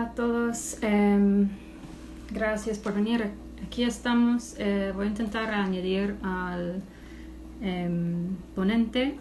Hola a todos, gracias por venir. Aquí estamos. Voy a intentar añadir al ponente.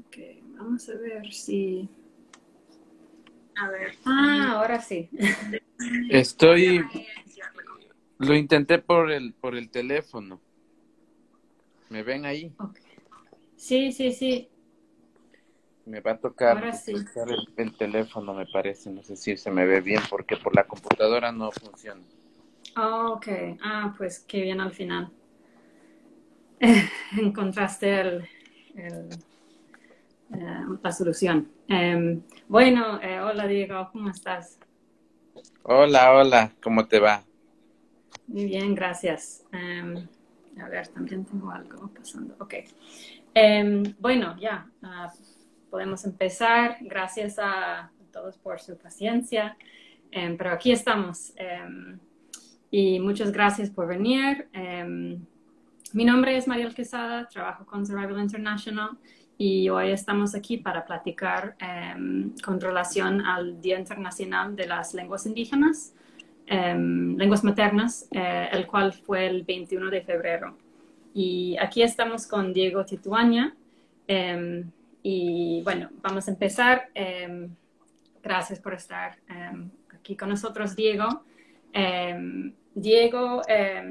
Ok, vamos a ver si... A ver. Ahora sí. Lo intenté por el teléfono. ¿Me ven ahí? Okay. Sí, sí, sí. Me va a tocar Ahora sí. utilizar el teléfono, me parece. No sé si se me ve bien porque por la computadora no funciona. Oh, ok. Pues qué bien al final. Encontraste la solución. Bueno, hola Diego, ¿cómo estás? Hola, hola, ¿cómo te va? Muy bien, gracias. A ver, también tengo algo pasando. Ok. Bueno, ya, podemos empezar. Gracias a todos por su paciencia. Pero aquí estamos. Y muchas gracias por venir. Mi nombre es Mariel Quesada, trabajo con Survival International y hoy estamos aquí para platicar con relación al Día Internacional de las Lenguas Indígenas. Lenguas maternas, el cual fue el 21 de febrero. Y aquí estamos con Diego Tituaña. Y bueno, vamos a empezar. Gracias por estar aquí con nosotros, Diego. Diego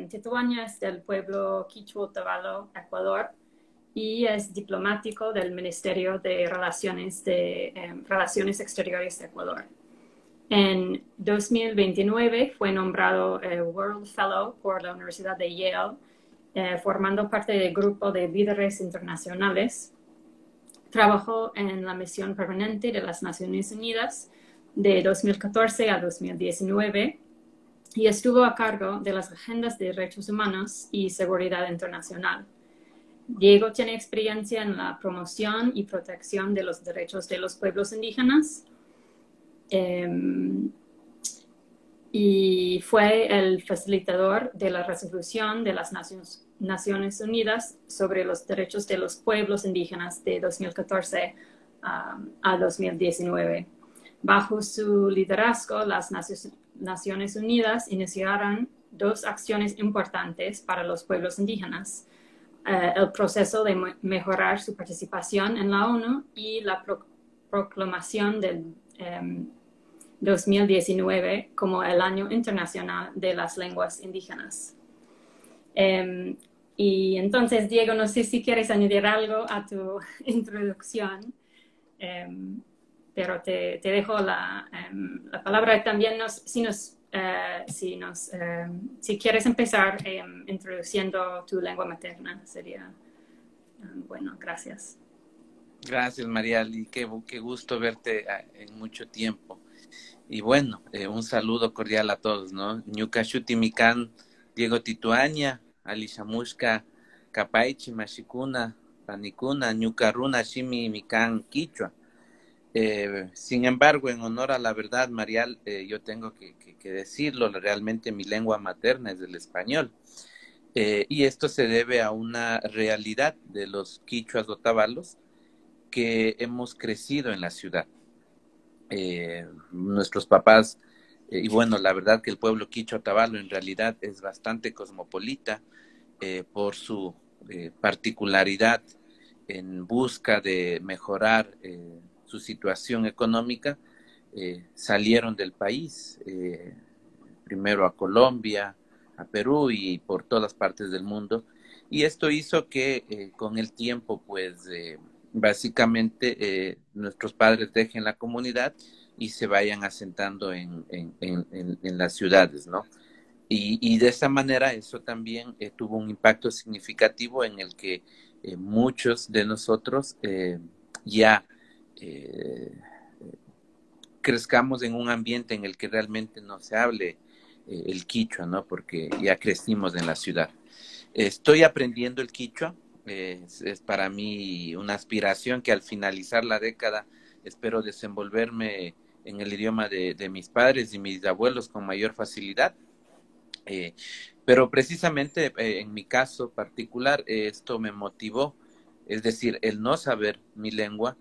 Tituaña es del pueblo Quichua Otavalo, Ecuador, y es diplomático del Ministerio de Relaciones Exteriores de Ecuador. En 2029 fue nombrado World Fellow por la Universidad de Yale, formando parte del grupo de líderes internacionales. Trabajó en la misión permanente de las Naciones Unidas de 2014 a 2019 y estuvo a cargo de las agendas de derechos humanos y seguridad internacional. Diego tiene experiencia en la promoción y protección de los derechos de los pueblos indígenas. Y fue el facilitador de la resolución de las Naciones Unidas sobre los derechos de los pueblos indígenas de 2014 a 2019. Bajo su liderazgo, las Naciones Unidas iniciaron dos acciones importantes para los pueblos indígenas: el proceso de mejorar su participación en la ONU y la proclamación del 2019 como el Año Internacional de las Lenguas Indígenas. Y entonces, Diego, no sé si quieres añadir algo a tu introducción, pero te dejo la palabra. También si quieres empezar introduciendo tu lengua materna, sería bueno. Gracias. Gracias, Marial, y qué gusto verte en mucho tiempo. Y bueno, un saludo cordial a todos, ¿no? Ñucashuti Mikan, Diego Tituaña, Alishamushka, Kapaichi, Mashikuna, Panicuna, Ñucaruna, Shimi, Mikan, Quichua. Sin embargo, en honor a la verdad, Marial, yo tengo que decirlo, realmente mi lengua materna es el español. Y esto se debe a una realidad de los quichuas otavalos que hemos crecido en la ciudad. Nuestros papás, y bueno, la verdad que el pueblo quichua otavalo en realidad es bastante cosmopolita por su particularidad en busca de mejorar su situación económica. Salieron del país, primero a Colombia, a Perú y por todas partes del mundo. Y esto hizo que con el tiempo, pues, básicamente nuestros padres dejen la comunidad y se vayan asentando en las ciudades, ¿no? Y de esa manera eso también tuvo un impacto significativo en el que muchos de nosotros ya crezcamos en un ambiente en el que realmente no se hable el quichua, ¿no? Porque ya crecimos en la ciudad. Estoy aprendiendo el quichua, es para mí una aspiración que al finalizar la década espero desenvolverme en el idioma de mis padres y mis abuelos con mayor facilidad. Eh, pero precisamente en mi caso particular, esto me motivó, es decir, el no saber mi lengua,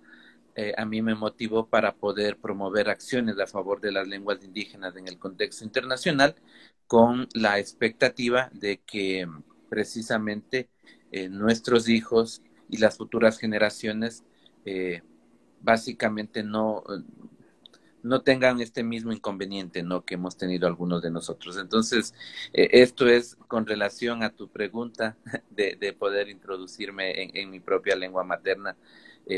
a mí me motivó para poder promover acciones a favor de las lenguas indígenas en el contexto internacional, con la expectativa de que precisamente nuestros hijos y las futuras generaciones eh, básicamente no tengan este mismo inconveniente, ¿no?, que hemos tenido algunos de nosotros. Entonces, esto es con relación a tu pregunta de poder introducirme en mi propia lengua materna.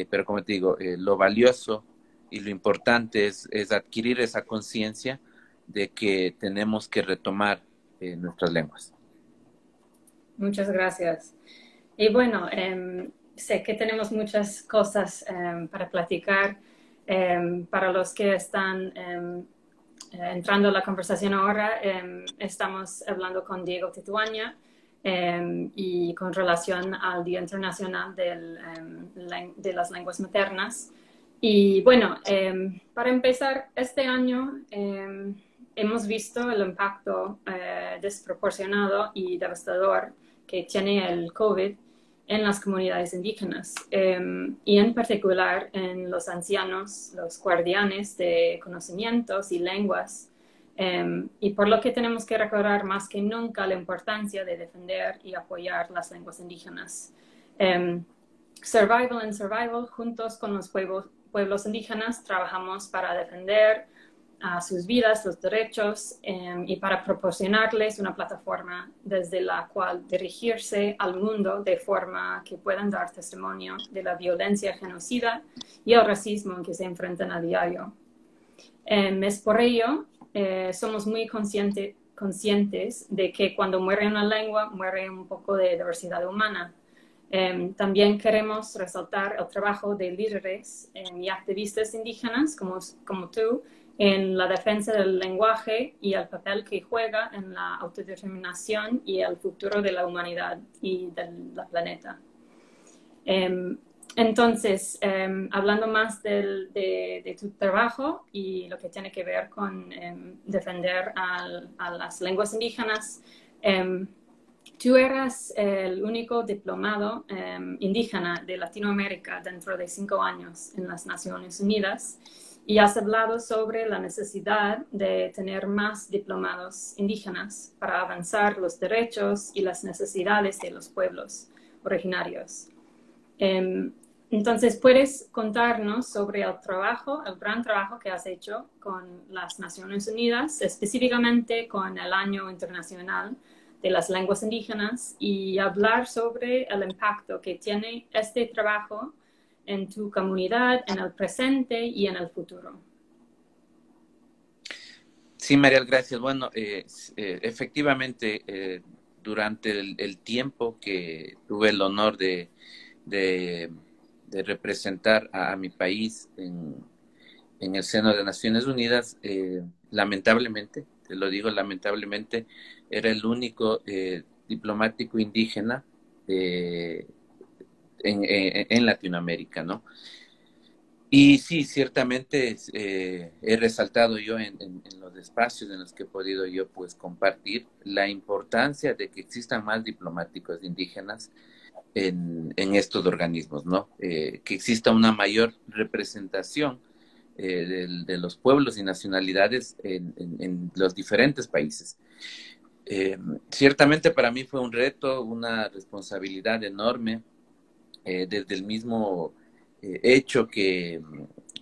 Pero como te digo, lo valioso y lo importante es adquirir esa conciencia de que tenemos que retomar nuestras lenguas. Muchas gracias. Y bueno, sé que tenemos muchas cosas para platicar. Para los que están entrando a la conversación ahora, estamos hablando con Diego Tituaña y con relación al Día Internacional de las Lenguas Maternas. Y bueno, para empezar, este año hemos visto el impacto desproporcionado y devastador que tiene el COVID en las comunidades indígenas y en particular en los ancianos, los guardianes de conocimientos y lenguas, y por lo que tenemos que recordar más que nunca la importancia de defender y apoyar las lenguas indígenas. Survival and Survival, juntos con los pueblos indígenas, trabajamos para defender sus vidas, los derechos, y para proporcionarles una plataforma desde la cual dirigirse al mundo de forma que puedan dar testimonio de la violencia genocida y el racismo en que se enfrentan a diario. Es por ello, somos muy conscientes de que cuando muere una lengua, muere un poco de diversidad humana. También queremos resaltar el trabajo de líderes y activistas indígenas como tú, en la defensa del lenguaje y el papel que juega en la autodeterminación y el futuro de la humanidad y del planeta. Entonces, hablando más de tu trabajo y lo que tiene que ver con defender a las lenguas indígenas, tú eras el único diplomado indígena de Latinoamérica dentro de 5 años en las Naciones Unidas. Y has hablado sobre la necesidad de tener más diplomados indígenas para avanzar los derechos y las necesidades de los pueblos originarios. Entonces, ¿puedes contarnos sobre el gran trabajo que has hecho con las Naciones Unidas, específicamente con el Año Internacional de las Lenguas Indígenas, y hablar sobre el impacto que tiene este trabajo en tu comunidad, en el presente y en el futuro? Sí, Mariel, gracias. Bueno, efectivamente, durante el tiempo que tuve el honor de representar a mi país en el seno de Naciones Unidas, lamentablemente, te lo digo lamentablemente, era el único diplomático indígena en Latinoamérica, ¿no? Y sí, ciertamente he resaltado yo en los espacios en los que he podido yo pues compartir la importancia de que existan más diplomáticos indígenas en estos organismos, ¿no? Que exista una mayor representación de los pueblos y nacionalidades en los diferentes países. Ciertamente para mí fue un reto, una responsabilidad enorme, desde el mismo hecho que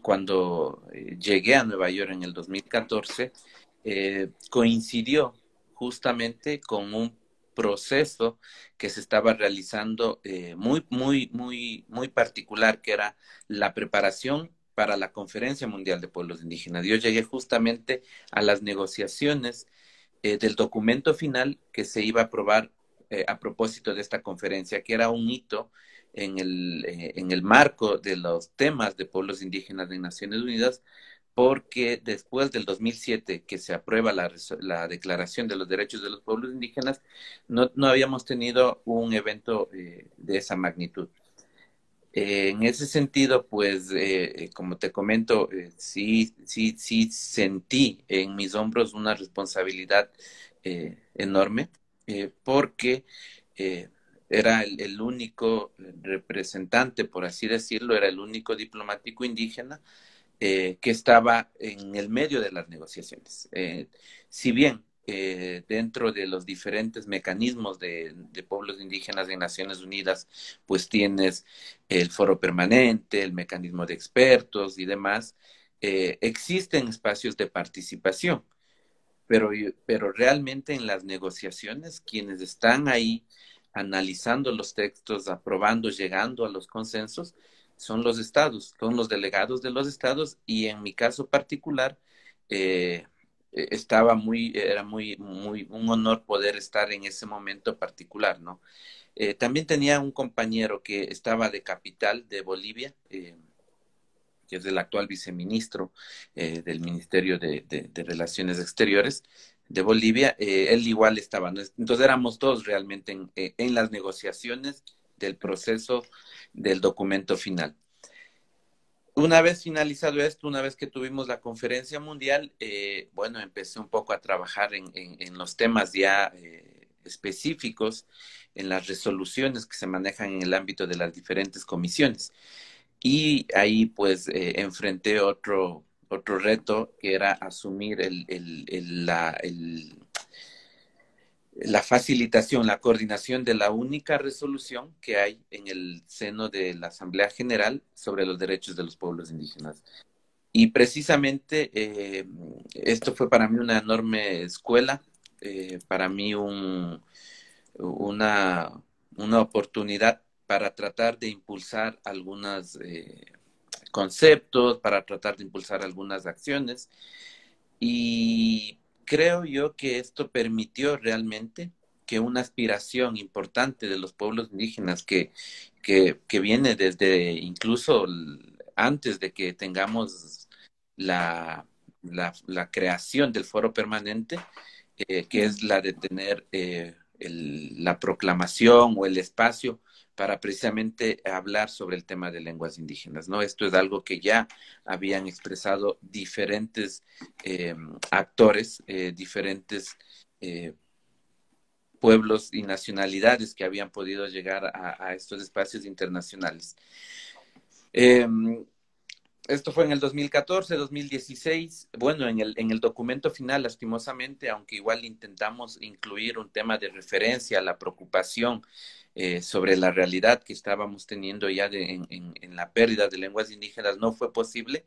cuando llegué a Nueva York en el 2014, coincidió justamente con un proceso que se estaba realizando muy particular, que era la preparación para la Conferencia Mundial de Pueblos Indígenas. Yo llegué justamente a las negociaciones del documento final que se iba a aprobar a propósito de esta conferencia, que era un hito en el marco de los temas de pueblos indígenas de Naciones Unidas, porque después del 2007 que se aprueba la Declaración de los Derechos de los Pueblos Indígenas, no habíamos tenido un evento de esa magnitud. En ese sentido, pues, como te comento, sí sentí en mis hombros una responsabilidad enorme, porque eh, era el único representante, por así decirlo, era el único diplomático indígena que estaba en el medio de las negociaciones. Si bien dentro de los diferentes mecanismos de pueblos indígenas de Naciones Unidas, pues tienes el foro permanente, el mecanismo de expertos y demás, existen espacios de participación, pero realmente en las negociaciones, quienes están ahí analizando los textos, aprobando, llegando a los consensos, son los estados, son los delegados de los estados, y en mi caso particular, eh, era muy un honor poder estar en ese momento particular, ¿no? También tenía un compañero que estaba de capital de Bolivia, que es el actual viceministro del Ministerio de Relaciones Exteriores de Bolivia. Él igual estaba, ¿no? Entonces éramos todos realmente en las negociaciones del proceso del documento final. Una vez finalizado esto, una vez que tuvimos la conferencia mundial, bueno, empecé un poco a trabajar en los temas ya específicos, en las resoluciones que se manejan en el ámbito de las diferentes comisiones. Y ahí pues enfrenté otro reto, que era asumir la facilitación, la coordinación de la única resolución que hay en el seno de la Asamblea General sobre los derechos de los pueblos indígenas. Y precisamente esto fue para mí una enorme escuela, para mí una, una oportunidad para tratar de impulsar algunos conceptos, para tratar de impulsar algunas acciones. Y creo yo que esto permitió realmente que una aspiración importante de los pueblos indígenas que viene desde incluso antes de que tengamos la, la creación del foro permanente, que es la de tener la proclamación o el espacio para precisamente hablar sobre el tema de lenguas indígenas, ¿no? Esto es algo que ya habían expresado diferentes actores, diferentes pueblos y nacionalidades que habían podido llegar a estos espacios internacionales. Eh, Esto fue en el 2014, 2016. Bueno, en el documento final, lastimosamente, aunque igual intentamos incluir un tema de referencia a la preocupación sobre la realidad que estábamos teniendo ya en la pérdida de lenguas indígenas, no fue posible,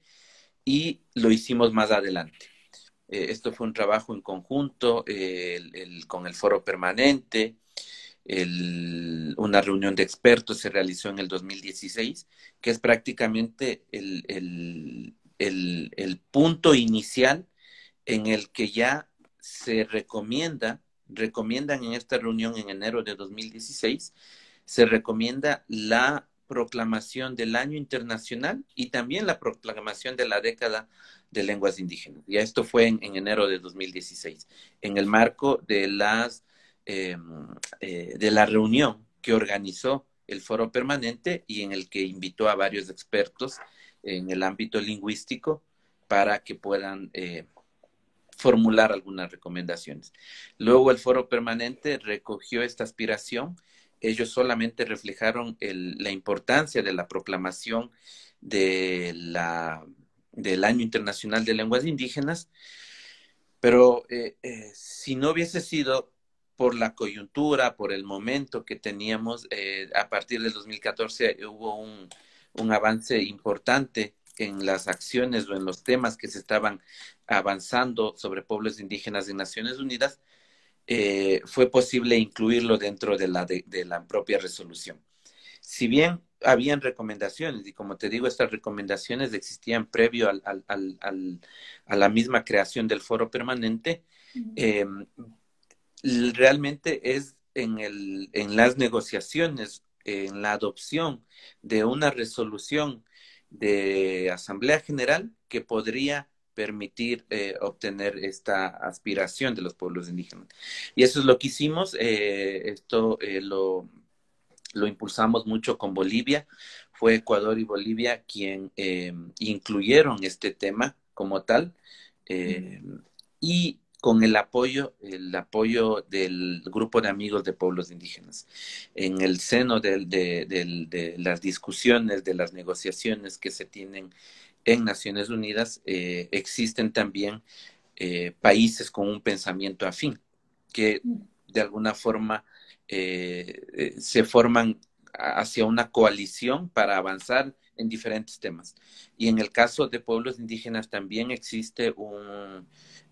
y lo hicimos más adelante. Esto fue un trabajo en conjunto con el foro permanente. Una reunión de expertos se realizó en el 2016, que es prácticamente el punto inicial en el que ya se recomiendan en esta reunión en enero de 2016, se recomienda la proclamación del Año Internacional y también la proclamación de la década de lenguas indígenas. Ya esto fue en enero de 2016, en el marco de la reunión que organizó el foro permanente y en el que invitó a varios expertos en el ámbito lingüístico para que puedan formular algunas recomendaciones. Luego el foro permanente recogió esta aspiración. Ellos solamente reflejaron la importancia de la proclamación del Año Internacional de Lenguas Indígenas, pero si no hubiese sido por la coyuntura, por el momento que teníamos, a partir del 2014 hubo un avance importante en las acciones o en los temas que se estaban avanzando sobre pueblos indígenas de Naciones Unidas, fue posible incluirlo dentro de la propia resolución. Si bien habían recomendaciones, y como te digo, estas recomendaciones existían previo a la misma creación del foro permanente, eh, realmente es en las negociaciones, en la adopción de una resolución de Asamblea General que podría permitir obtener esta aspiración de los pueblos indígenas. Y eso es lo que hicimos. Esto lo impulsamos mucho con Bolivia. Fue Ecuador y Bolivia quien incluyeron este tema como tal. Y con el apoyo del grupo de amigos de pueblos indígenas. En el seno de las discusiones, de las negociaciones que se tienen en Naciones Unidas, existen también países con un pensamiento afín, que de alguna forma se forman hacia una coalición para avanzar en diferentes temas. Y en el caso de pueblos indígenas también existe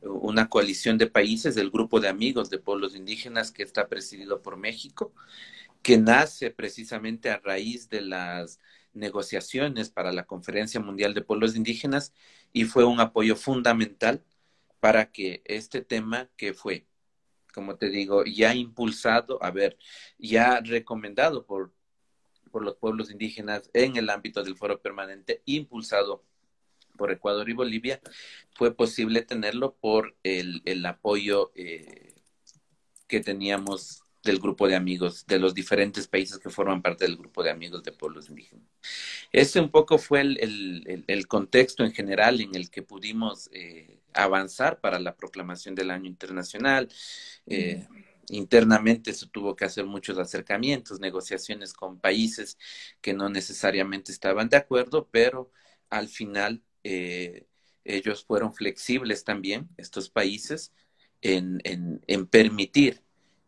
una coalición de países, el Grupo de Amigos de Pueblos Indígenas, que está presidido por México, que nace precisamente a raíz de las negociaciones para la Conferencia Mundial de Pueblos Indígenas, y fue un apoyo fundamental para que este tema, que fue, como te digo, ya impulsado, ya recomendado por los pueblos indígenas en el ámbito del foro permanente, impulsado por Ecuador y Bolivia, fue posible tenerlo por el apoyo que teníamos del grupo de amigos, de los diferentes países que forman parte del grupo de amigos de pueblos indígenas. Ese un poco fue el contexto en general en el que pudimos avanzar para la proclamación del Año Internacional. Internamente se tuvo que hacer muchos acercamientos, negociaciones con países que no necesariamente estaban de acuerdo, pero al final ellos fueron flexibles también, estos países, en permitir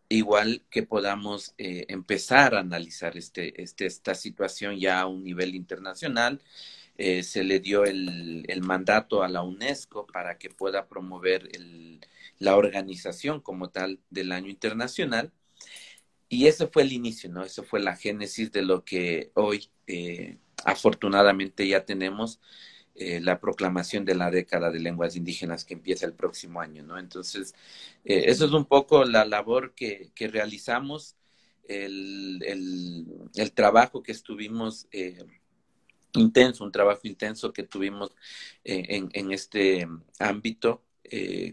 igual que podamos empezar a analizar esta situación ya a un nivel internacional. Se le dio el mandato a la UNESCO para que pueda promover la organización como tal del Año Internacional. Y ese fue el inicio, ¿no? Eso fue la génesis de lo que hoy afortunadamente ya tenemos, la proclamación de la década de lenguas indígenas que empieza el próximo año, ¿no? Entonces, eso es un poco la labor que realizamos, el trabajo que estuvimos intenso, un trabajo intenso que tuvimos en este ámbito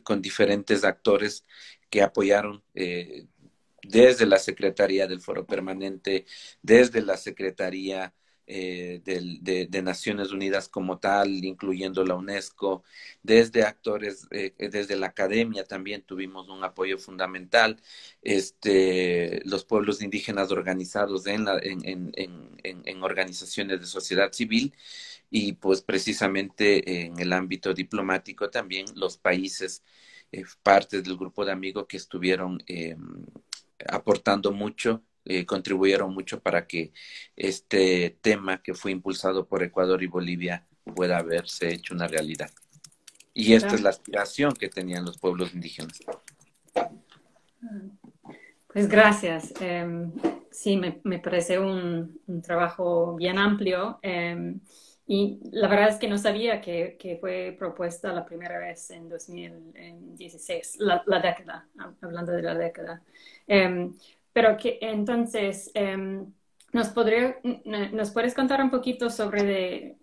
con diferentes actores que apoyaron desde la Secretaría del Foro Permanente, desde la Secretaría de Naciones Unidas como tal, incluyendo la UNESCO, desde actores, desde la academia también tuvimos un apoyo fundamental, los pueblos indígenas organizados en organizaciones de sociedad civil, y pues precisamente en el ámbito diplomático también los países, partes del grupo de amigos que estuvieron aportando mucho, contribuyeron mucho para que este tema que fue impulsado por Ecuador y Bolivia pueda haberse hecho una realidad. Y esta es la aspiración que tenían los pueblos indígenas. Pues gracias. Sí, me parece un trabajo bien amplio. Y la verdad es que no sabía que fue propuesta la primera vez en 2016, la década, hablando de la década. Pero que entonces, ¿nos puedes contar un poquito sobre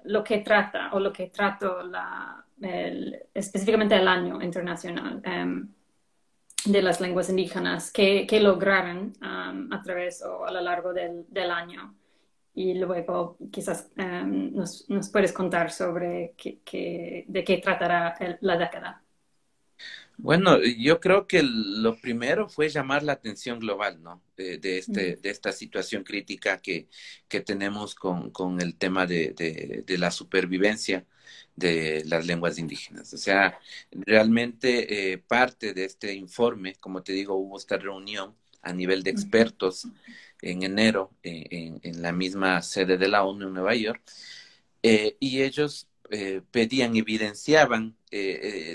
lo que trata o lo que trató específicamente el año internacional de las lenguas indígenas que lograron a través o a lo largo del año? Y luego quizás nos puedes contar sobre de qué tratará la década. Bueno, yo creo que lo primero fue llamar la atención global, ¿no? De esta situación crítica que tenemos con el tema de la supervivencia de las lenguas indígenas. O sea, realmente parte de este informe, como te digo, hubo esta reunión a nivel de expertos en enero en la misma sede de la ONU en Nueva York, y ellos pedían, evidenciaban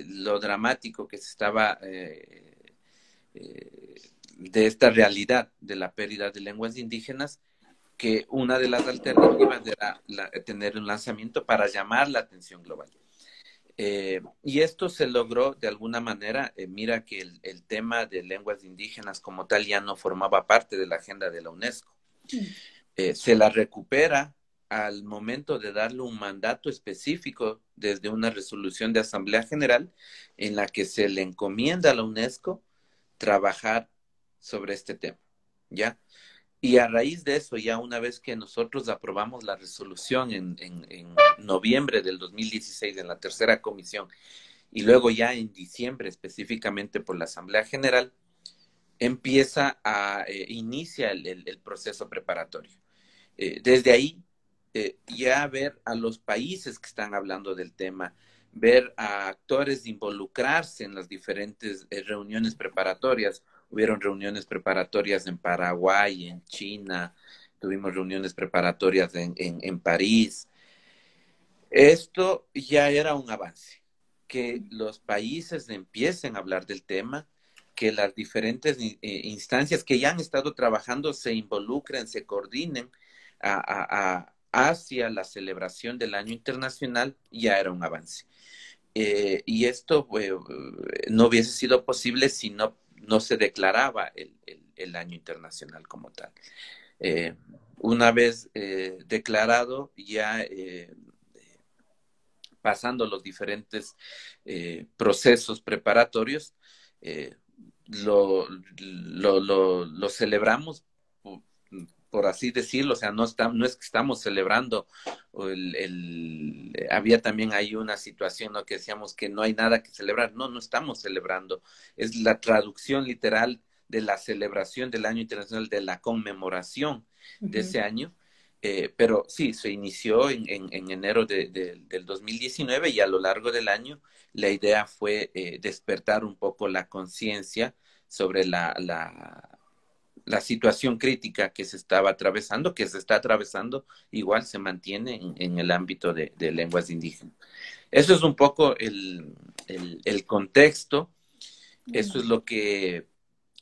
lo dramático que se estaba de esta realidad de la pérdida de lenguas indígenas, que una de las alternativas era tener un lanzamiento para llamar la atención global. Y esto se logró de alguna manera. Mira que el tema de lenguas indígenas como tal ya no formaba parte de la agenda de la UNESCO. Se la recupera al momento de darle un mandato específico desde una resolución de Asamblea General en la que se le encomienda a la UNESCO trabajar sobre este tema, ¿ya? Y a raíz de eso, ya una vez que nosotros aprobamos la resolución en noviembre del 2016 en la tercera comisión, y luego ya en diciembre específicamente por la Asamblea General, inicia el proceso preparatorio. Desde ahí, ya ver a los países que están hablando del tema, ver a actores involucrarse en las diferentes reuniones preparatorias. Hubieron reuniones preparatorias en Paraguay, en China, tuvimos reuniones preparatorias en París. Esto ya era un avance, que los países empiecen a hablar del tema, que las diferentes instancias que ya han estado trabajando se involucren, se coordinen hacia la celebración del año internacional, ya era un avance. Y esto no hubiese sido posible si no se declaraba el año internacional como tal. Una vez declarado, ya pasando los diferentes procesos preparatorios, lo celebramos, por así decirlo. O sea, no es que estamos celebrando, había también ahí una situación, ¿no?, que decíamos que no hay nada que celebrar. No estamos celebrando, es la traducción literal de la celebración del Año Internacional, de la conmemoración de ese año. Pero sí, se inició en enero del 2019, y a lo largo del año la idea fue despertar un poco la conciencia sobre la situación crítica que se estaba atravesando, que se está atravesando, igual se mantiene en el ámbito de lenguas indígenas. Eso es un poco el contexto. Eso es lo que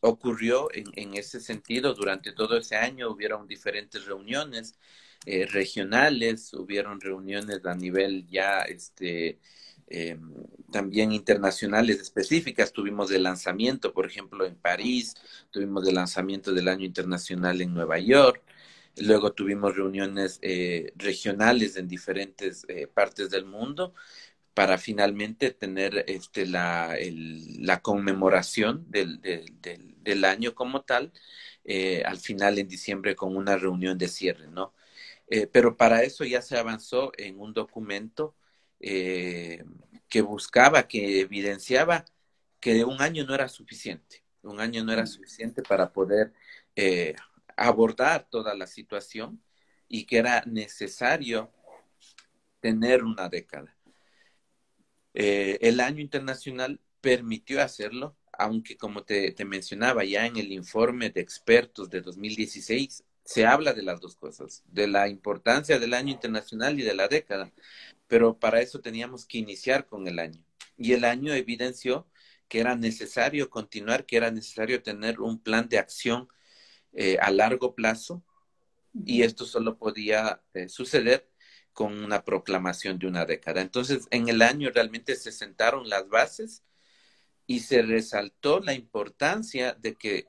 ocurrió en ese sentido. Durante todo ese año hubieron diferentes reuniones regionales, hubieron reuniones a nivel ya también internacionales específicas. Tuvimos el lanzamiento, por ejemplo, en París, tuvimos el lanzamiento del Año Internacional en Nueva York. Luego tuvimos reuniones regionales en diferentes partes del mundo, para finalmente tener la conmemoración del año como tal, al final en diciembre, con una reunión de cierre, ¿no? Pero para eso ya se avanzó en un documento que buscaba, que evidenciaba que un año no era suficiente. Un año no era suficiente para poder abordar toda la situación, y que era necesario tener una década. El año internacional permitió hacerlo, aunque, como te mencionaba, ya en el informe de expertos de 2016 se habla de las dos cosas, de la importancia del año internacional y de la década, pero para eso teníamos que iniciar con el año. Y el año evidenció que era necesario continuar, que era necesario tener un plan de acción a largo plazo, y esto solo podía suceder con una proclamación de una década. Entonces, en el año realmente se sentaron las bases y se resaltó la importancia de que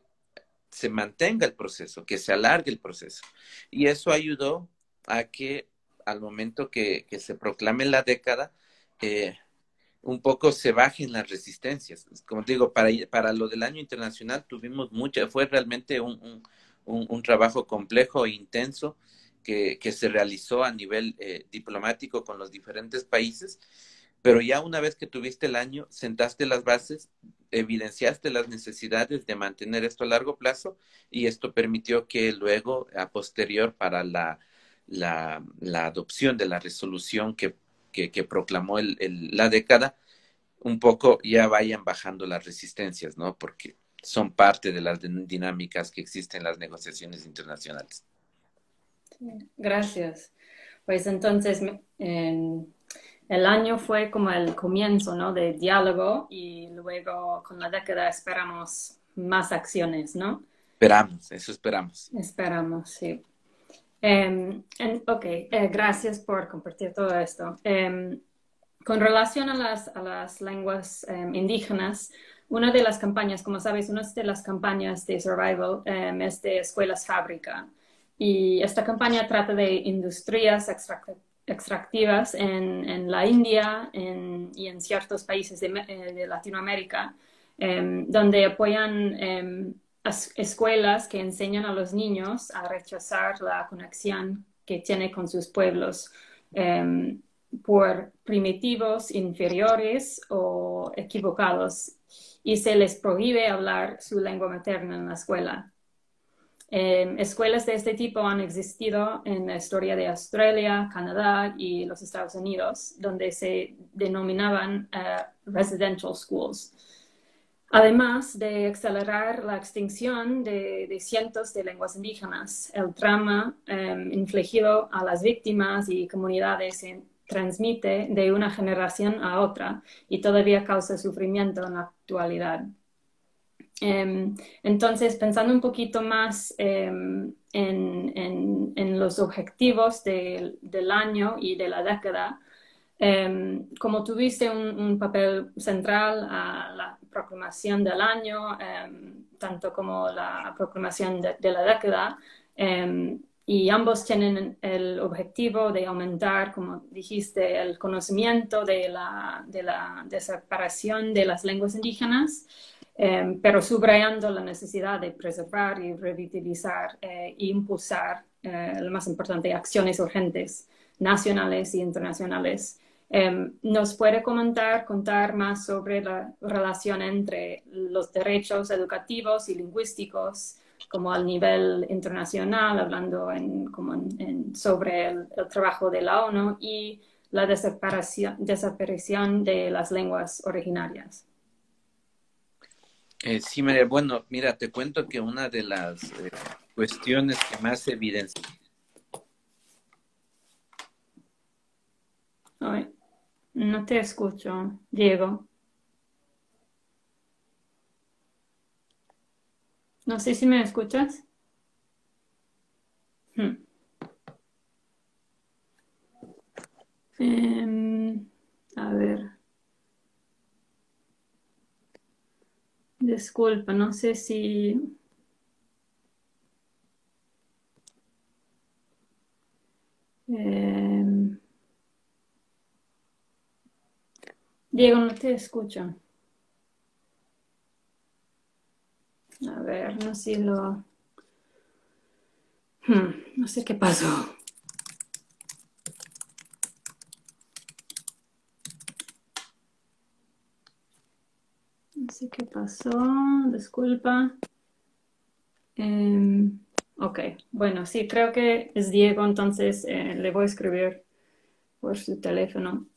se mantenga el proceso, que se alargue el proceso. Y eso ayudó a que al momento que se proclame la década, un poco se bajen las resistencias. Como te digo, para lo del año internacional tuvimos fue realmente un trabajo complejo e intenso que se realizó a nivel diplomático con los diferentes países, pero ya una vez que tuviste el año, sentaste las bases, evidenciaste las necesidades de mantener esto a largo plazo, y esto permitió que luego, a posterior, para la adopción de la resolución que proclamó la década, un poco ya vayan bajando las resistencias, ¿no? Porque son parte de las dinámicas que existen en las negociaciones internacionales. Gracias. Pues entonces, el año fue como el comienzo, ¿no?, de diálogo, y luego con la década esperamos más acciones, ¿no? Esperamos, eso esperamos. Esperamos, sí. Ok, gracias por compartir todo esto. Con relación a las lenguas indígenas, una de las campañas, como sabes, una de las campañas de Survival es de escuelas fábrica. y esta campaña trata de industrias extractivas en la India y en ciertos países de Latinoamérica, donde apoyan escuelas que enseñan a los niños a rechazar la conexión que tiene con sus pueblos por primitivos, inferiores o equivocados, y se les prohíbe hablar su lengua materna en la escuela. Escuelas de este tipo han existido en la historia de Australia, Canadá y los Estados Unidos, donde se denominaban residential schools. Además de acelerar la extinción de cientos de lenguas indígenas, el trauma infligido a las víctimas y comunidades se transmite de una generación a otra y todavía causa sufrimiento en la actualidad. Entonces, pensando un poquito más en los objetivos del año y de la década, como tuviste un papel central a la proclamación del año, tanto como la proclamación de la década, y ambos tienen el objetivo de aumentar, como dijiste, el conocimiento de la desaparición de las lenguas indígenas, pero subrayando la necesidad de preservar y revitalizar e impulsar, lo más importante, acciones urgentes nacionales e internacionales. ¿Nos puede contar más sobre la relación entre los derechos educativos y lingüísticos, como al nivel internacional, hablando sobre el trabajo de la ONU y la desaparición de las lenguas originarias? Sí, María, bueno, mira, te cuento que una de las cuestiones que más evidencia. Ay, no te escucho, Diego. No sé si me escuchas. A ver. Disculpa, no sé si... Diego, no te escucho. A ver, no sé si lo... no sé qué pasó. No sé qué pasó, disculpa. Ok, bueno, sí, creo que es Diego, entonces le voy a escribir por su teléfono.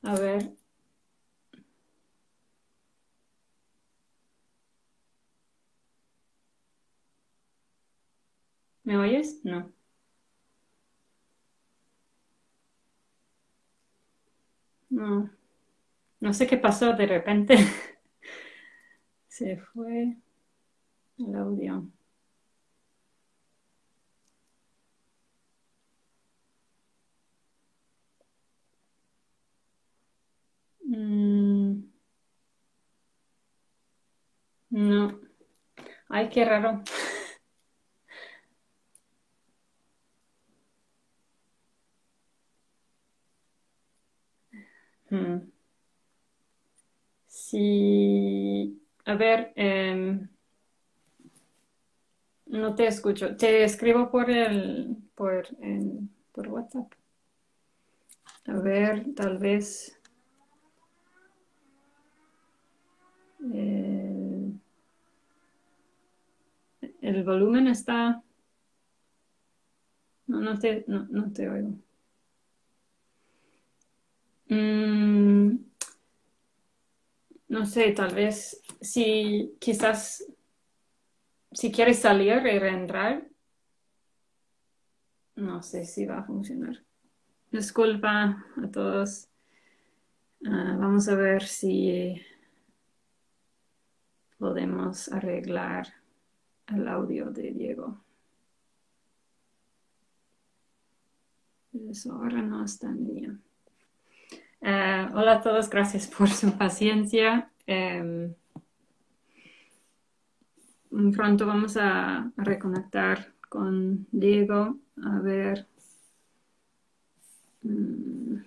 A ver. ¿Me oyes? No. No. No sé qué pasó de repente. Se fue el audio. No. Ay, qué raro. Sí. A ver, no te escucho. Te escribo por WhatsApp. A ver, tal vez. El volumen está. No, no te oigo. No sé, tal vez si quizás si quieres salir y reentrar, no sé si va a funcionar. Disculpa a todos. Vamos a ver si podemos arreglar el audio de Diego. Eso ahora no está bien. Hola a todos, gracias por su paciencia. Pronto vamos a reconectar con Diego. A ver. Mm,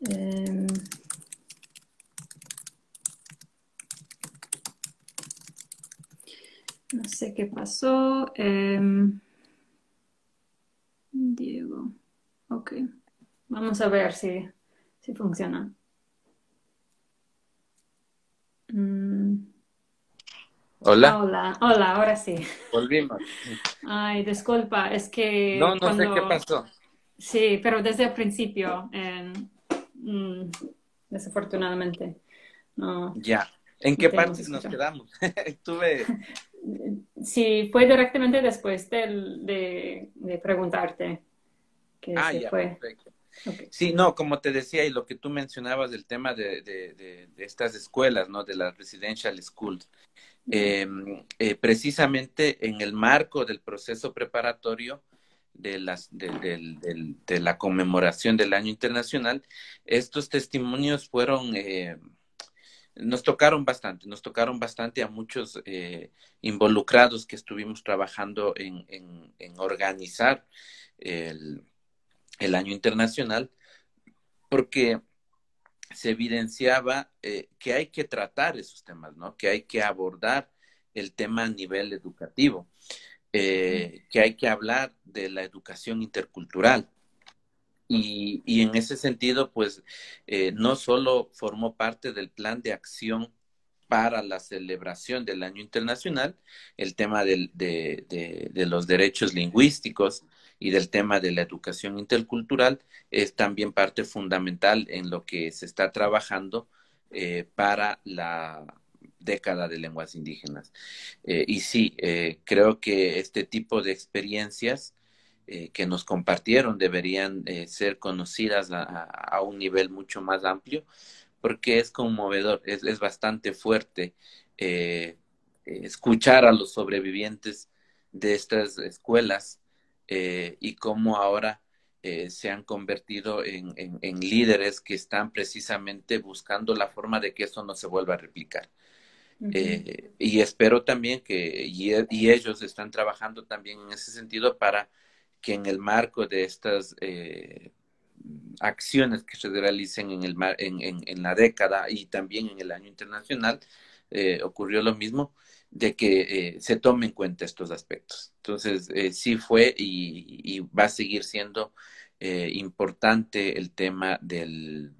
em, no sé qué pasó. Diego. Ok. Vamos a ver si funciona. Mm, Hola, hola, hola, ahora sí. volvimos. Ay, disculpa, es No, que no sé qué cuando... pasó. Sí, pero desde el principio, desafortunadamente, no, Ya. ¿En no qué te hemos parte nos escuchado. quedamos? Estuve. Sí, fue directamente después de preguntarte que Ah, se ya, fue. perfecto. Ok. Sí, no, como te decía, y lo que tú mencionabas del tema de estas escuelas, ¿no? De las residential schools. Ya. Precisamente en el marco del proceso preparatorio de la conmemoración del Año Internacional, estos testimonios fueron, nos tocaron bastante a muchos involucrados que estuvimos trabajando en organizar el, el Año Internacional, porque se evidenciaba que hay que tratar esos temas, ¿no? Que hay que abordar el tema a nivel educativo, que hay que hablar de la educación intercultural. Y en ese sentido, pues, no solo formó parte del plan de acción para la celebración del Año Internacional, el tema de los derechos lingüísticos y del tema de la educación intercultural es también parte fundamental en lo que se está trabajando para la década de lenguas indígenas. Y sí, creo que este tipo de experiencias que nos compartieron deberían ser conocidas a un nivel mucho más amplio porque es conmovedor, es bastante fuerte eh, escuchar a los sobrevivientes de estas escuelas y cómo ahora se han convertido en líderes que están precisamente buscando la forma de que eso no se vuelva a replicar. Ujú. Y espero también y ellos están trabajando también en ese sentido para que en el marco de estas acciones que se realicen en la década y también en el año internacional, ocurrió lo mismo, de que se tomen en cuenta estos aspectos. Entonces, sí fue y va a seguir siendo importante el tema de,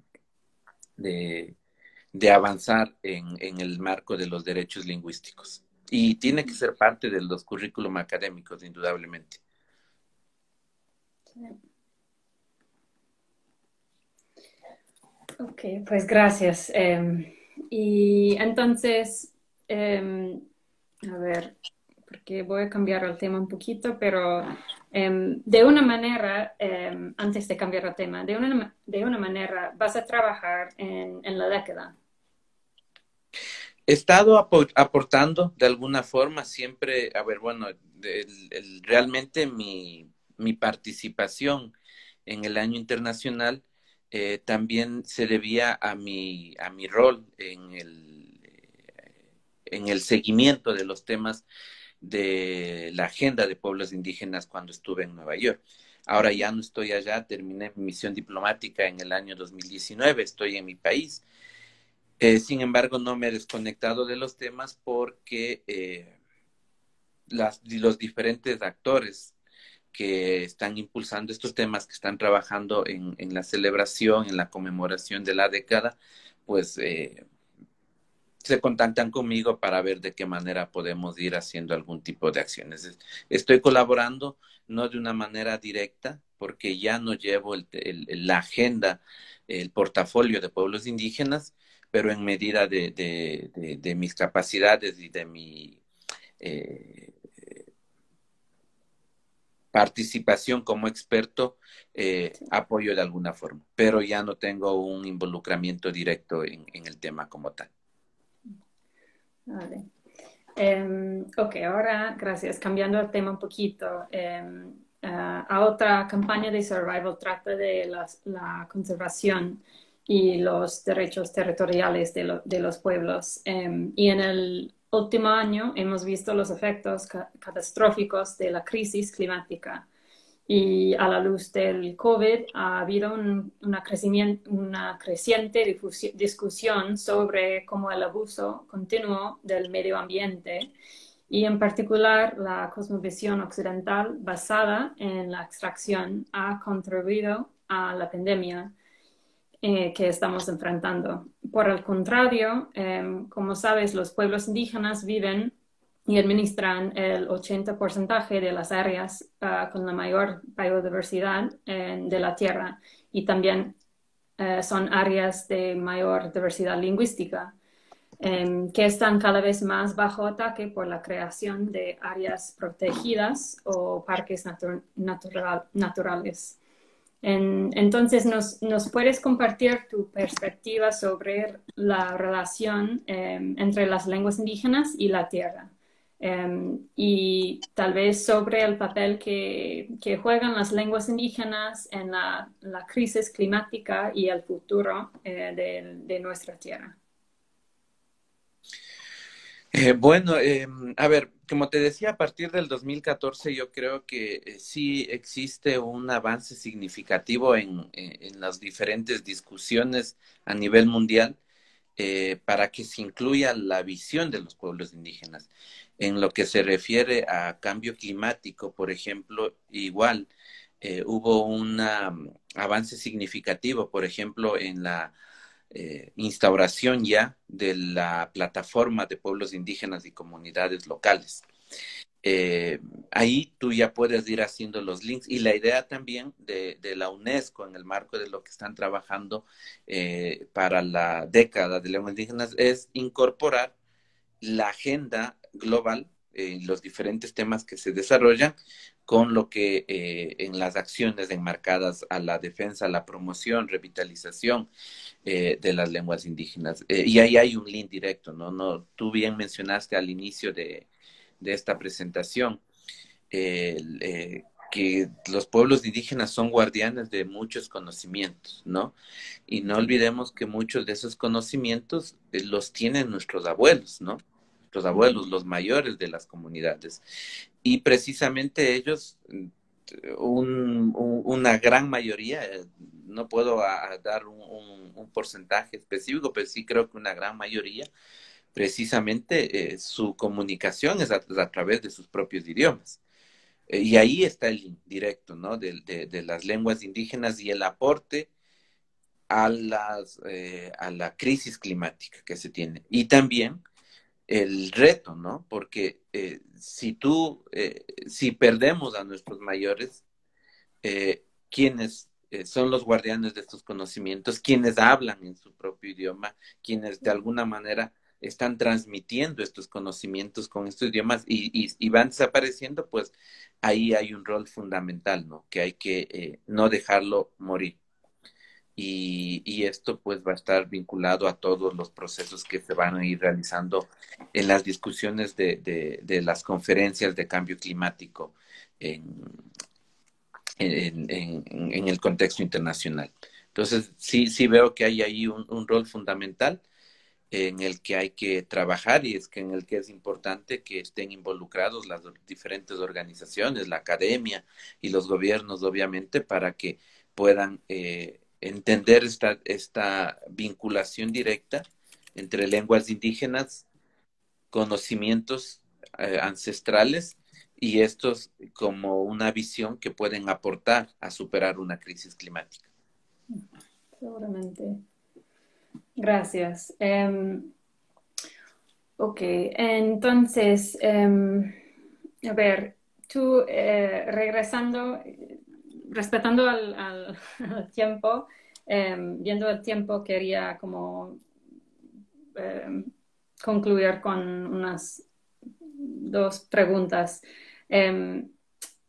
de avanzar en el marco de los derechos lingüísticos. Y tiene que ser parte de los currículum académicos, indudablemente. Sí. Ok, pues gracias. Y entonces, a ver, porque voy a cambiar el tema un poquito, pero de una manera, antes de cambiar el tema, de una manera vas a trabajar en la década. He estado aportando de alguna forma siempre, a ver, bueno, realmente mi participación en el año internacional también se debía a mi rol en el seguimiento de los temas de la agenda de pueblos indígenas cuando estuve en Nueva York. Ahora ya no estoy allá, terminé mi misión diplomática en el año 2019, estoy en mi país. Sin embargo, no me he desconectado de los temas porque los diferentes actores que están impulsando estos temas, que están trabajando en la celebración, en la conmemoración de la década, pues se contactan conmigo para ver de qué manera podemos ir haciendo algún tipo de acciones. Estoy colaborando, no de una manera directa, porque ya no llevo la agenda, el portafolio de pueblos indígenas, pero en medida de mis capacidades y de mi eh, participación como experto, apoyo de alguna forma, pero ya no tengo un involucramiento directo en el tema como tal. Vale. Ok, ahora, gracias. Cambiando el tema un poquito, a otra campaña de Survival trata de la conservación y los derechos territoriales de los pueblos. Y en el último año hemos visto los efectos catastróficos de la crisis climática. Y a la luz del COVID ha habido una creciente discusión sobre cómo el abuso continuo del medio ambiente y en particular la cosmovisión occidental basada en la extracción ha contribuido a la pandemia que estamos enfrentando. Por el contrario, como sabes, los pueblos indígenas viven y administran el 80% de las áreas con la mayor biodiversidad de la Tierra y también son áreas de mayor diversidad lingüística, que están cada vez más bajo ataque por la creación de áreas protegidas o parques naturales. Entonces, ¿nos puedes compartir tu perspectiva sobre la relación entre las lenguas indígenas y la tierra? Y tal vez sobre el papel que juegan las lenguas indígenas en la crisis climática y el futuro de nuestra tierra. Bueno, a ver, como te decía, a partir del 2014 yo creo que sí existe un avance significativo en las diferentes discusiones a nivel mundial para que se incluya la visión de los pueblos indígenas. En lo que se refiere a cambio climático, por ejemplo, igual hubo un avance significativo, por ejemplo, en la instauración ya de la plataforma de pueblos indígenas y comunidades locales. Eh, Ahí tú ya puedes ir haciendo los links y la idea también de la UNESCO en el marco de lo que están trabajando para la década de lenguas indígenas es incorporar la agenda global, los diferentes temas que se desarrollan, con lo que en las acciones enmarcadas a la defensa, la promoción, revitalización de las lenguas indígenas. Y ahí hay un link directo, ¿no? No, tú bien mencionaste al inicio de esta presentación que los pueblos indígenas son guardianes de muchos conocimientos, ¿no? Y no olvidemos que muchos de esos conocimientos los tienen nuestros abuelos, ¿no? Los abuelos, los mayores de las comunidades. Y precisamente ellos, una gran mayoría, no puedo dar un porcentaje específico, pero sí creo que una gran mayoría, precisamente su comunicación es a través de sus propios idiomas. Y ahí está el link directo, ¿no? De las lenguas indígenas y el aporte a la crisis climática que se tiene. Y también el reto, ¿no? Porque si perdemos a nuestros mayores, quienes son los guardianes de estos conocimientos, quienes hablan en su propio idioma, quienes de alguna manera están transmitiendo estos conocimientos con estos idiomas y van desapareciendo, pues ahí hay un rol fundamental, ¿no? Que hay que no dejarlo morir. Y esto pues va a estar vinculado a todos los procesos que se van a ir realizando en las discusiones de las conferencias de cambio climático en, en el contexto internacional. Entonces, sí veo que hay ahí un rol fundamental en el que hay que trabajar y es que en el que es importante que estén involucrados las diferentes organizaciones, la academia y los gobiernos, obviamente, para que puedan entender esta vinculación directa entre lenguas indígenas, conocimientos ancestrales y estos como una visión que pueden aportar a superar una crisis climática. Seguramente. Gracias. Ok, entonces, a ver, tú regresando, respetando al tiempo, viendo el tiempo, quería como concluir con unas dos preguntas.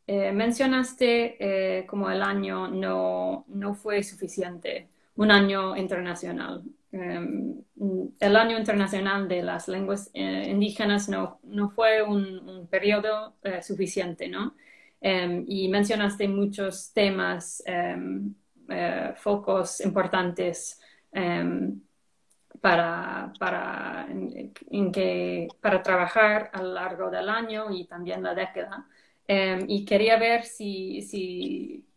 Mencionaste como el año no fue suficiente, un año internacional. el Año Internacional de las Lenguas Indígenas no fue un periodo suficiente, ¿no? Y mencionaste muchos temas, focos importantes para trabajar a lo largo del año y también la década. Y quería ver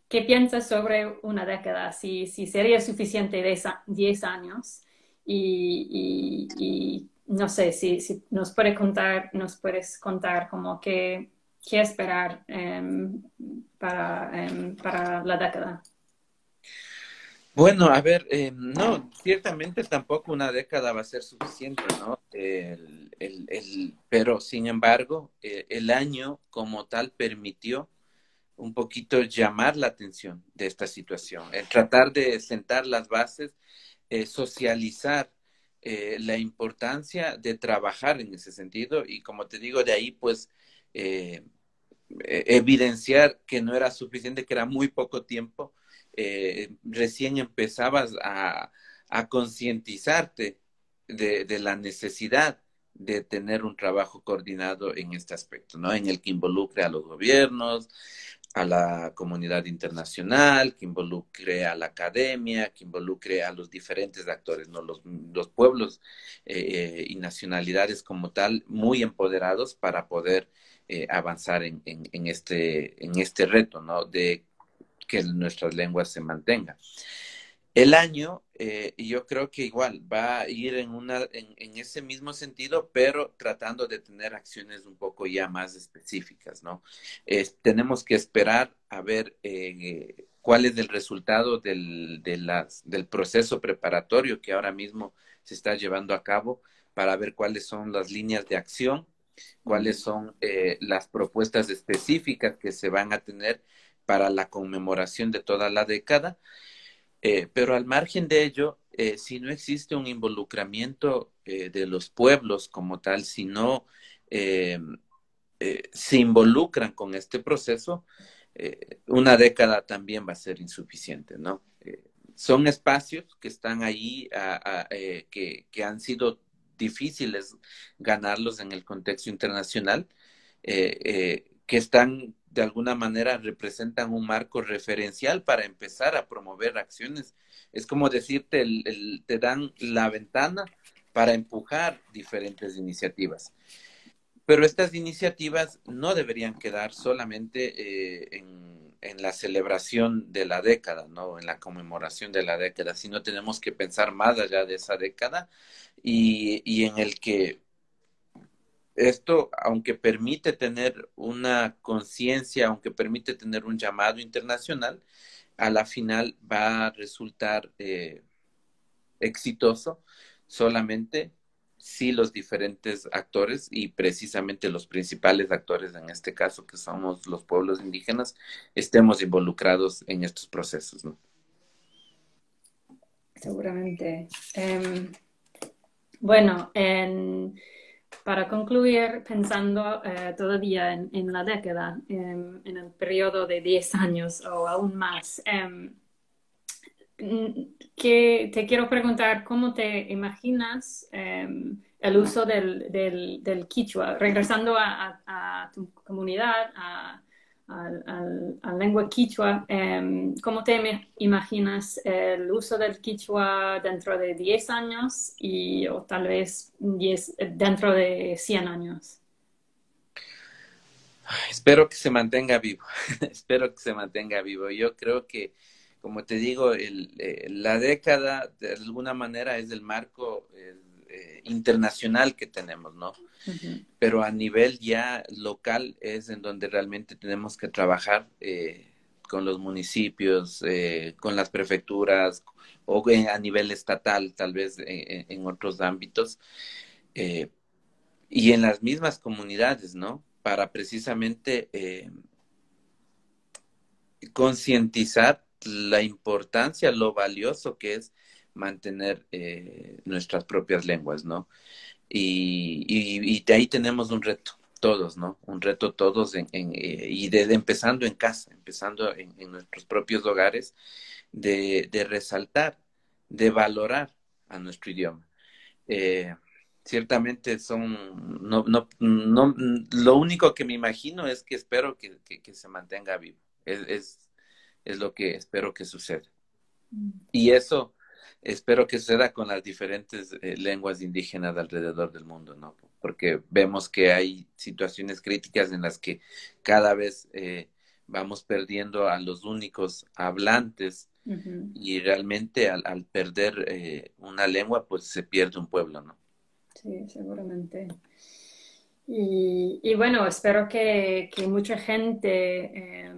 qué piensas sobre una década, si sería suficiente 10 años y no sé si nos puedes contar como qué esperar para la década. Bueno, a ver, no, ciertamente tampoco una década va a ser suficiente, ¿no? Pero sin embargo, el año como tal permitió un poquito llamar la atención de esta situación, tratar de sentar las bases, socializar la importancia de trabajar en ese sentido y como te digo, de ahí pues eh, evidenciar que no era suficiente, que era muy poco tiempo, recién empezabas a concientizarte de la necesidad de tener un trabajo coordinado en este aspecto, ¿no? En el que involucre a los gobiernos, a la comunidad internacional, que involucre a la academia, que involucre a los diferentes actores, ¿no? Los pueblos y nacionalidades como tal, muy empoderados para poder avanzar en este reto, ¿no? De que nuestras lenguas se mantengan. El año, yo creo que igual va a ir en ese mismo sentido, pero tratando de tener acciones un poco ya más específicas, ¿no? Tenemos que esperar a ver cuál es el resultado del proceso preparatorio que ahora mismo se está llevando a cabo para ver cuáles son las líneas de acción, cuáles son las propuestas específicas que se van a tener para la conmemoración de toda la década. Pero al margen de ello, si no existe un involucramiento de los pueblos como tal, si no eh, se involucran con este proceso, una década también va a ser insuficiente, ¿no? Son espacios que están ahí, que han sido difíciles ganarlos en el contexto internacional, que están de alguna manera representan un marco referencial para empezar a promover acciones. Es como decirte, te dan la ventana para empujar diferentes iniciativas. Pero estas iniciativas no deberían quedar solamente en la celebración de la década, ¿no? En la conmemoración de la década, sino tenemos que pensar más allá de esa década y en el que esto, aunque permite tener una conciencia, aunque permite tener un llamado internacional, a la final va a resultar exitoso solamente si los diferentes actores y precisamente los principales actores en este caso, que somos los pueblos indígenas, estemos involucrados en estos procesos, ¿no? Seguramente. Bueno, para concluir, pensando todavía en la década, en el periodo de 10 años o aún más, que te quiero preguntar cómo te imaginas el uso del Quichua, regresando a tu comunidad, a lengua Quichua, ¿cómo te imaginas el uso del Quichua dentro de 10 años o tal vez dentro de 100 años? Espero que se mantenga vivo, espero que se mantenga vivo. Yo creo que, como te digo, la década de alguna manera es el marco internacional que tenemos, ¿no? Uh-huh. Pero a nivel ya local es en donde realmente tenemos que trabajar con los municipios, con las prefecturas o a nivel estatal, tal vez en otros ámbitos. Eh, y en las mismas comunidades, ¿no? Para precisamente concientizar la importancia, lo valioso que es mantener nuestras propias lenguas, ¿no? Y de ahí tenemos un reto, todos, ¿no? Un reto todos empezando en casa, empezando en nuestros propios hogares, de resaltar, de valorar a nuestro idioma. Eh, Ciertamente lo único que me imagino es que espero que se mantenga vivo. Es lo que espero que suceda. Y eso espero que suceda con las diferentes lenguas indígenas alrededor del mundo, ¿no? Porque vemos que hay situaciones críticas en las que cada vez vamos perdiendo a los únicos hablantes y realmente al perder una lengua, pues se pierde un pueblo, ¿no? Sí, seguramente. Y bueno, espero que mucha gente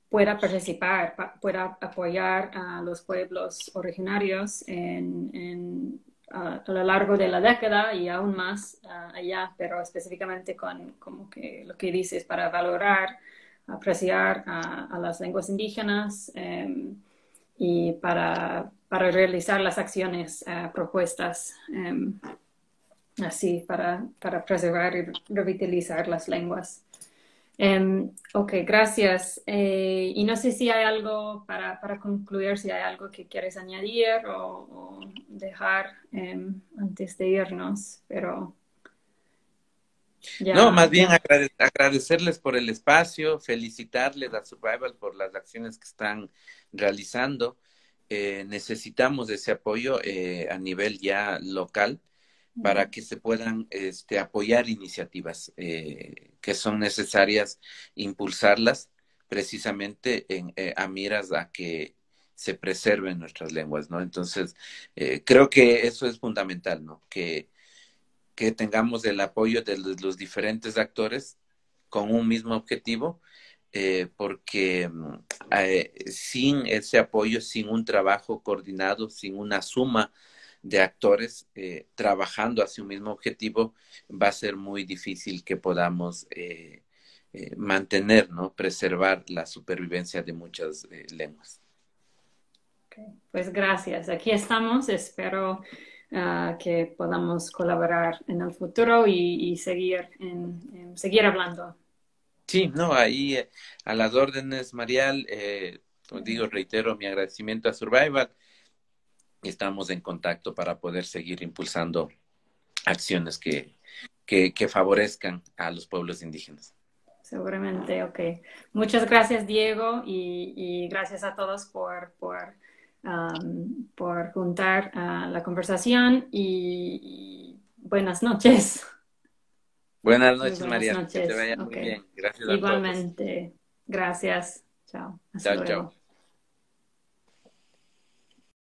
pueda participar, pueda apoyar a los pueblos originarios a lo largo de la década y aún más allá, pero específicamente con como que lo que dices, para valorar, apreciar a las lenguas indígenas y para realizar las acciones propuestas así para preservar y revitalizar las lenguas. Ok, gracias. Y no sé si hay algo para concluir, si hay algo que quieres añadir o dejar antes de irnos, pero No, ya, más bien agradecerles por el espacio, felicitarles a Survival por las acciones que están realizando. Necesitamos ese apoyo a nivel ya local para que se puedan apoyar iniciativas que son necesarias impulsarlas precisamente a miras a que se preserven nuestras lenguas, ¿no? Entonces, creo que eso es fundamental, ¿no? Que tengamos el apoyo de los diferentes actores con un mismo objetivo, porque sin ese apoyo, sin un trabajo coordinado, sin una suma de actores trabajando hacia un mismo objetivo, va a ser muy difícil que podamos mantener, ¿no? Preservar la supervivencia de muchas lenguas. okay. Pues gracias. Aquí estamos. Espero que podamos colaborar en el futuro y seguir, seguir hablando. Sí, no, ahí a las órdenes, Marial, como digo, reitero mi agradecimiento a Survival. Estamos en contacto para poder seguir impulsando acciones que favorezcan a los pueblos indígenas. Seguramente, ok. Muchas gracias, Diego, y gracias a todos por juntar la conversación y buenas noches. Buenas Muy noches, buenas Marial. Que te noches. vaya Ok. muy bien. Gracias a todos. Igualmente. Gracias. Chao. Hasta Chao, chao. luego.